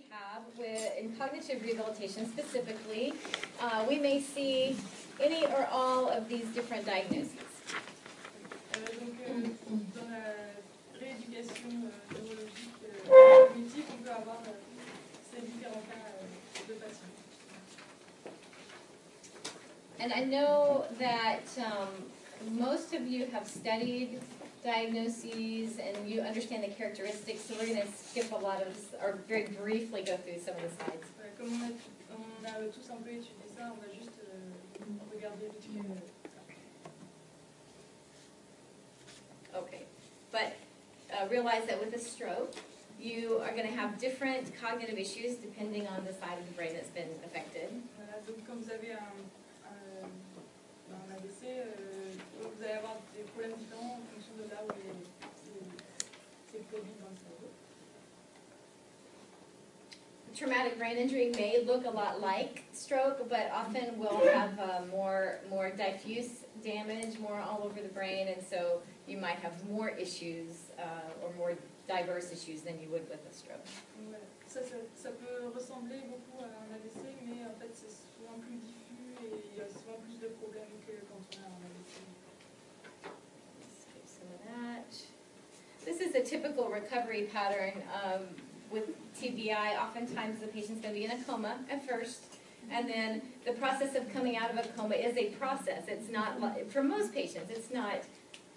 rehab, in cognitive rehabilitation specifically, we may see any or all of these different diagnoses. Dans la rééducation neurologique cognitive, on peut avoir ces différents cas de patients. And I know that most of you have studied diagnoses and you understand the characteristics, so we're going to skip a lot of, or very briefly go through some of the slides. Comme on a tous un peu étudié ça, on va juste regarder vite fait. Okay, but realize that with a stroke, you are going to have different cognitive issues depending on the side of the brain that's been affected. Voilà, donc quand vous avez un AVC, vous allez avoir des problèmes différents en fonction de là où c'est produit dans le cerveau. Traumatic brain injury may look a lot like stroke, but often will have more diffuse damage, more all over the brain, and so you might have more issues or more diverse issues than you would with a stroke. Voilà. Ça peut ressembler beaucoup à un AVC, mais en fait c'est souvent plus diffus et il y a souvent plus de problèmes que quand on a un AVC. Skip some of that. This is a typical recovery pattern with TBI. Oftentimes the patient's going to be in a coma at first, and then the process of coming out of a coma is a process. It's not, for most patients, it's not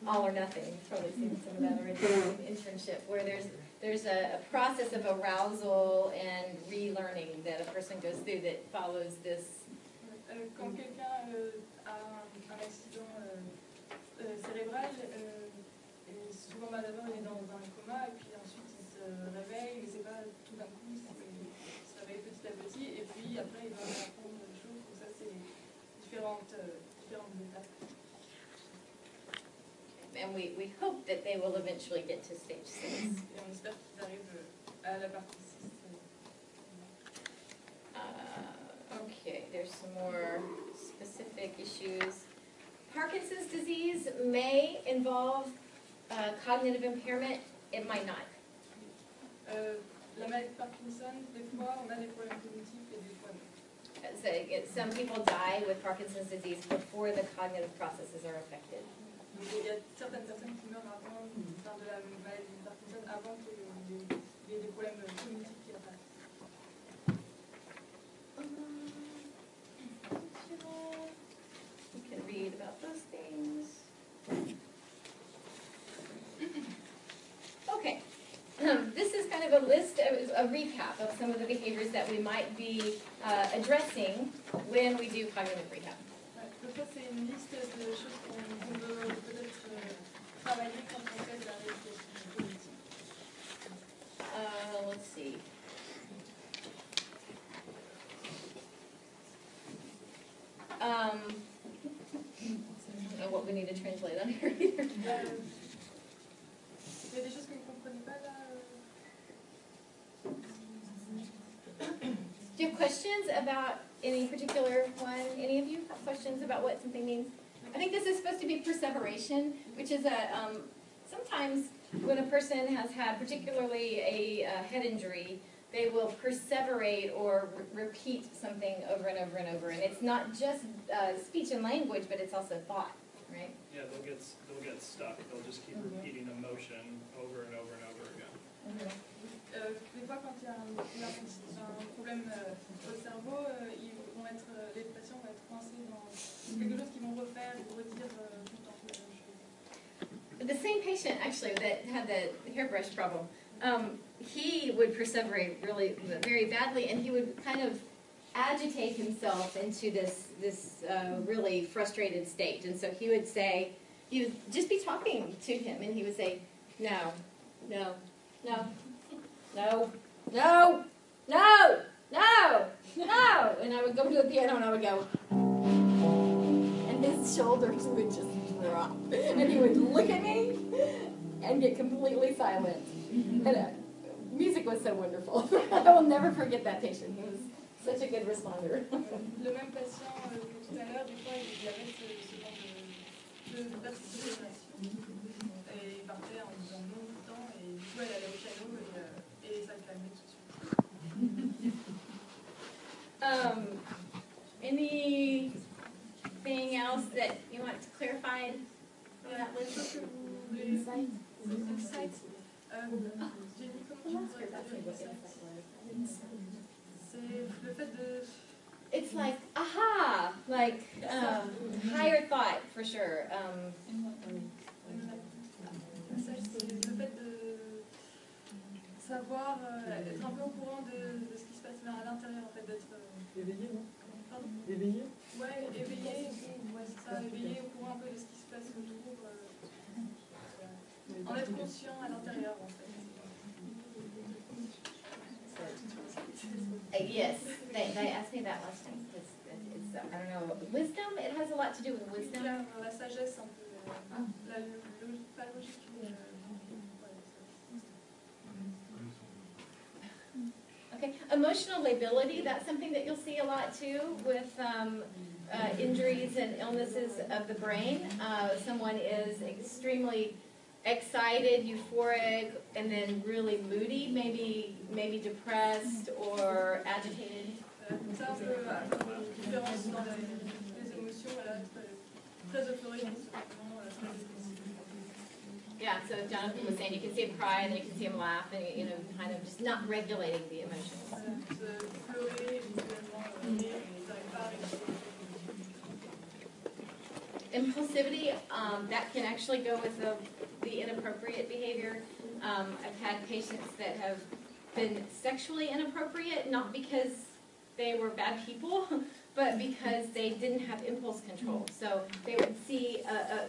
all or nothing. You've probably seen some of that already in internship, where there's a process of arousal and relearning that a person goes through that follows this. Quand quelqu'un a un accident cérébral, souvent d'abord il est dans un coma et puis ensuite il se réveille, mais c'est pas tout d'un coup, il se réveille petit à petit et puis après il va apprendre des choses, donc ça c'est différentes étapes. And we hope that they will eventually get to stage 6. Et on espère qu'ils arrivent à la partie 6. Okay, there's some more specific issues. Parkinson's disease may involve cognitive impairment. It might not. La maladie de Parkinson, des fois on a des problèmes cognitifs et des fois non. So some people die with Parkinson's disease before the cognitive processes are affected. Donc il y a certaines personnes qui meurent avant de la maladie de Parkinson avant qu'il y ait des problèmes cognitifs qui apparaissent. You can read about those things. Okay, this is kind of a list, a recap of some of the behaviors that we might be addressing when we do cognitive rehab. Donc ça c'est une liste de choses qu'on peut peut-être travailler quand on fait de la rééducation cognitive. Let's see. I don't know what we need to translate on here either. Il y a des choses que vous ne comprenez pas là. Do you have questions about any particular one? Any of you have questions about what something means? I think this is supposed to be perseveration, which is sometimes when a person has had particularly a head injury, they will perseverate or repeat something over and over and over. And it's not just speech and language, but it's also thought, right? Yeah, they'll get stuck. They'll just keep repeating a motion over and over and over again. Des fois, quand il y a un problème au cerveau, les patients vont être coincés dans quelque chose qu'ils vont refaire ou redire tout le temps la même chose. The same patient, actually, that had the hairbrush problem, he would perseverate really very badly, and he would kind of agitate himself into this really frustrated state. And so he would say, he would just be talking to him, and he would say, no, no, no, no, no, no, no, no. And I would go to the piano and I would go, and his shoulders would just drop. And he would look at me and get completely silent. And music was so wonderful. I will never forget that patient. He was such a good responder. Le même patient que tout à l'heure, des fois, il avait ce genre de persévération. Et il partait en disant non tout le temps, et du coup, elle allait au piano et ça le calmait tout de suite. Anything else that you want clarified on that list? Insights. Jenny, comment tu pourrais traduire insights? C'est le fait de... It's like, aha, like higher thought for sure. C'est le fait de savoir, être un peu au courant de ce qui se passe à l'intérieur, en fait, d'être... Éveillé, non? Pardon? Éveillé? Ouais, éveillé, ouais, c'est ça, éveillé, au courant un peu de ce qui se passe autour. En être conscient à l'intérieur, en fait. Yes, they asked me that last time. It's I don't know, wisdom. It has a lot to do with wisdom. La sagesse, un peu, pas logique, mais Okay, emotional lability. That's something that you'll see a lot too with injuries and illnesses of the brain. Someone is extremely excited, euphoric, and then really moody, maybe depressed or agitated. ça, un peu, différence dans les émotions, voilà, très euphorique, très dépressif. Yeah, so Jonathan was saying you can see him cry and then you can see him laugh and kind of just not regulating the emotions. Pleurer, Impulsivity, that can actually go with the inappropriate behavior. I've had patients that have been sexually inappropriate, not because they were bad people, but because they didn't have impulse control. So they would see, a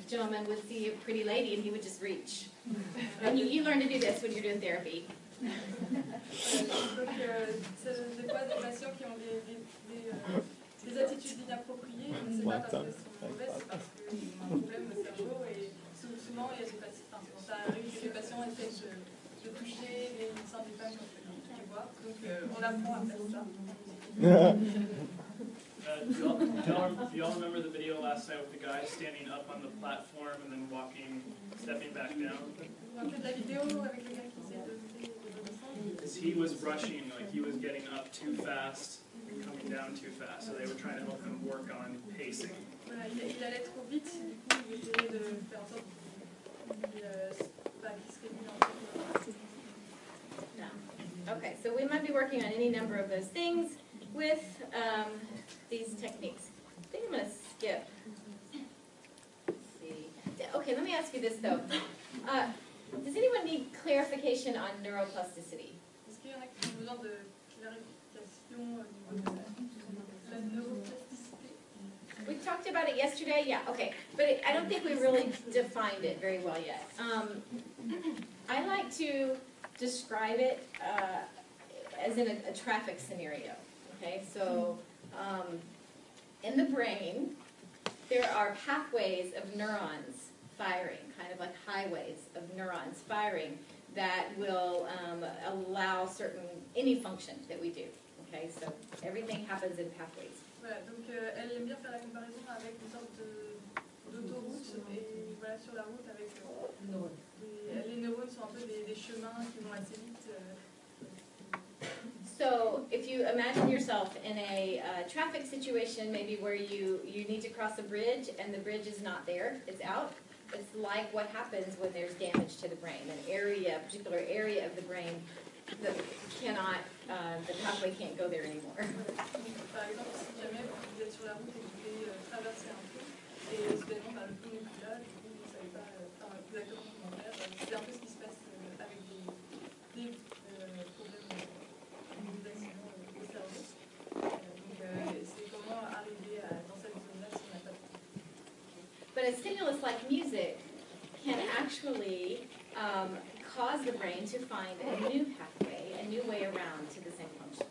gentleman would see a pretty lady and he would just reach. And you learn to do this when you're doing therapy. Donc, c'est des fois des patients qui ont des attitudes inappropriées, mais c'est pas parce qu'elles sont mauvaises, c'est parce qu'ils ont un problème au cerveau et souvent il y a des patients, ça arrive que les patients essaient de toucher les seins des femmes quand ils les voient, donc on apprend à faire ça. Do y'all remember the video last night with the guy standing up on the platform and then stepping back down? On fait de la vidéo avec le gars qui essaie de descendre. Because he was rushing, like he was getting up too fast and coming down too fast, so they were trying to help him work on pacing. Voilà, il allait trop vite, du coup il essayait de faire en sorte qu'il se régule un peu. No. Okay, so we might be working on any number of those things with these techniques. I think I'm going to skip. Let's see. Okay, let me ask you this though. Does anyone need clarification on neuroplasticity? Est-ce qu'il y en a qui ont besoin de clarification au niveau de la neuroplasticité? We talked about it yesterday, yeah, okay. But I don't think we really defined it very well yet. I like to describe it as in a traffic scenario, okay? So in the brain, there are pathways of neurons firing, kind of like highways of neurons firing that will allow any function that we do, okay? So everything happens in pathways. Voilà, donc elle aime bien faire la comparaison avec une sorte d'autoroute et voilà, sur la route avec les neurones sont un peu des chemins qui vont assez vite. So if you imagine yourself in a traffic situation, maybe where you need to cross a bridge and the bridge is not there, it's out. It's like what happens when there's damage to the brain, a particular area of the brain that cannot, the pathway can't go there anymore. Par exemple, si jamais vous êtes sur la route et vous voulez traverser un pont et soudainement le pont n'est plus là, du coup vous ne savez pas exactement comment faire. C'est un peu ce qui se passe avec des problèmes d'accident au cerveau. Donc c'est comment arriver dans cette zone-là si on n'a pas de temps. But a stimulus like music can actually cause the brain to find a new pathway, a new way around to the same function.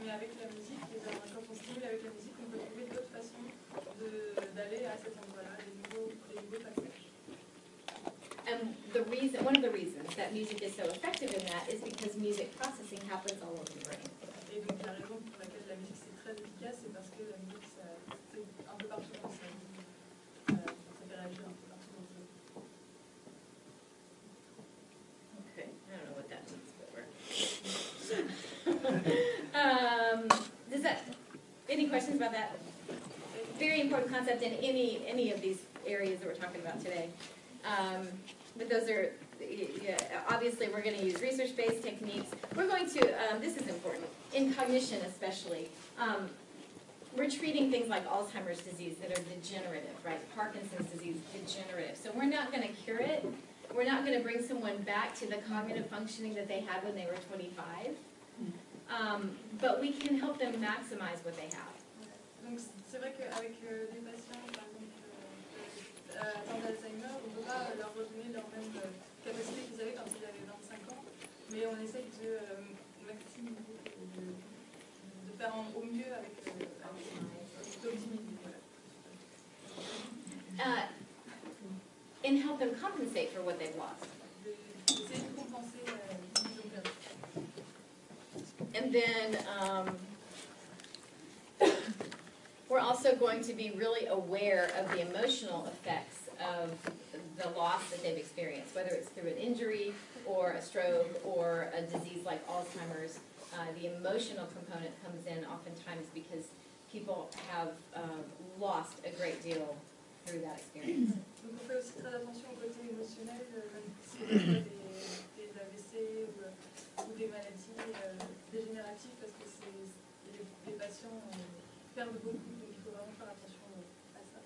Mais avec la musique, quand on stimule avec la musique, on peut trouver d'autres façons d'aller à cet endroit-là, des nouveaux passages. And one of the reasons that music is so effective in that is because music processing happens all over the brain. Et donc la raison pour laquelle la musique c'est très efficace, c'est parce que la musique c'est un peu partout dans sa vie. Ça fait réagir un peu partout dans sa vie. Okay, I don't know what that means, but we're... any questions about that? Very important concept in any of these areas that we're talking about today. But those are, yeah, obviously we're going to use research-based techniques. We're going to, this is important, in cognition especially. We're treating things like Alzheimer's disease that are degenerative, right? Parkinson's disease, degenerative. So we're not going to cure it. We're not going to bring someone back to the cognitive functioning that they had when they were 25. But we can help them maximize what they have. Donc c'est vrai qu'avec des patients, par exemple, atteints d'Alzheimer, on ne peut pas leur redonner leur même capacité qu'ils avaient quand ils avaient 25 ans, mais on essaye de maximiser, de faire au mieux avec d'optimiser. Voilà. And help them compensate for what they've lost. Essayer de compenser ce qu'ils ont perdu. And then we're also going to be really aware of the emotional effects of the loss that they've experienced, whether it's through an injury or a stroke or a disease like Alzheimer's. The emotional component comes in oftentimes because people have lost a great deal through that experience. Donc on fait aussi très attention au côté émotionnel, même si on a des AVC ou des maladies dégénératives, parce que les patients perdent beaucoup, donc il faut vraiment faire attention à ça.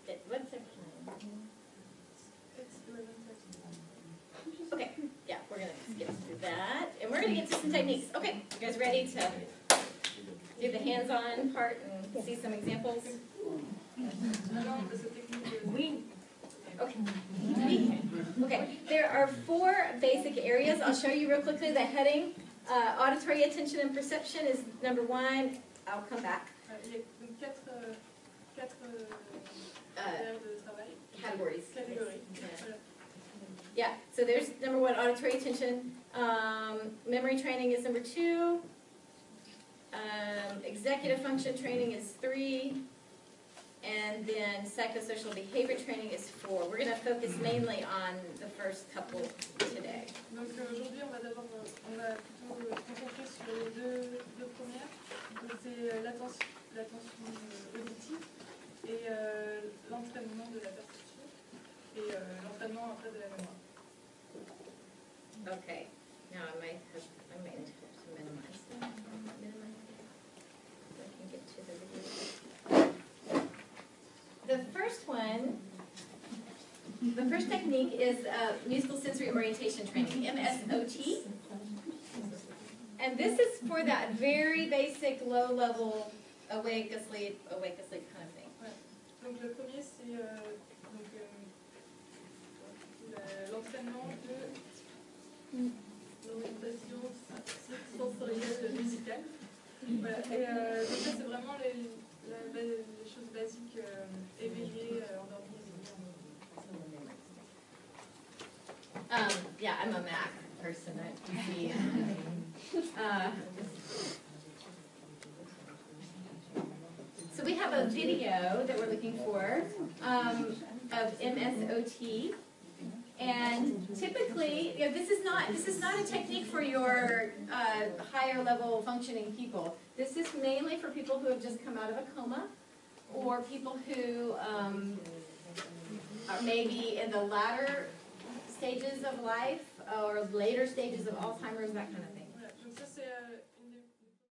Okay, what's our time? It's 11:30. Okay, yeah, we're going to skip through that. And we're going to get to some techniques. Okay, you guys ready to do the hands-on part and see some examples? Okay, there are 4 basic areas. I'll show you real quickly the heading. Auditory attention and perception is number 1. I'll come back. Il y a donc 4 aires de travail. Categories. Catégories. Yeah, so there's number 1, auditory attention. Memory training is number 2. Executive function training is 3. And then psychosocial behavior training is 4. We're going to focus mainly on the first couple today. Donc aujourd'hui, on va plutôt se concentrer sur les deux premières. Donc c'est l'attention auditive et l'entraînement de la perception et l'entraînement après de la mémoire. Okay. Now I might have to minimize that. Minimize it. So I can get to the video. The first technique is musical sensory orientation training, MSOT. And this is for that very basic low-level awake, asleep kind of thing. Ouais. Donc le premier, c'est l'entraînement de l'orientation sensorielle musicale. Voilà. Et donc ça, c'est vraiment les choses basiques, éveillées, endormies. Yeah, I'm a Mac person. So we have a video that we're looking for of MSOT, and typically, you know, this is not a technique for your higher level functioning people. This is mainly for people who have just come out of a coma, or people who are maybe in the latter stages of life or later stages of Alzheimer's, that kind of thing. Voilà. Donc ça,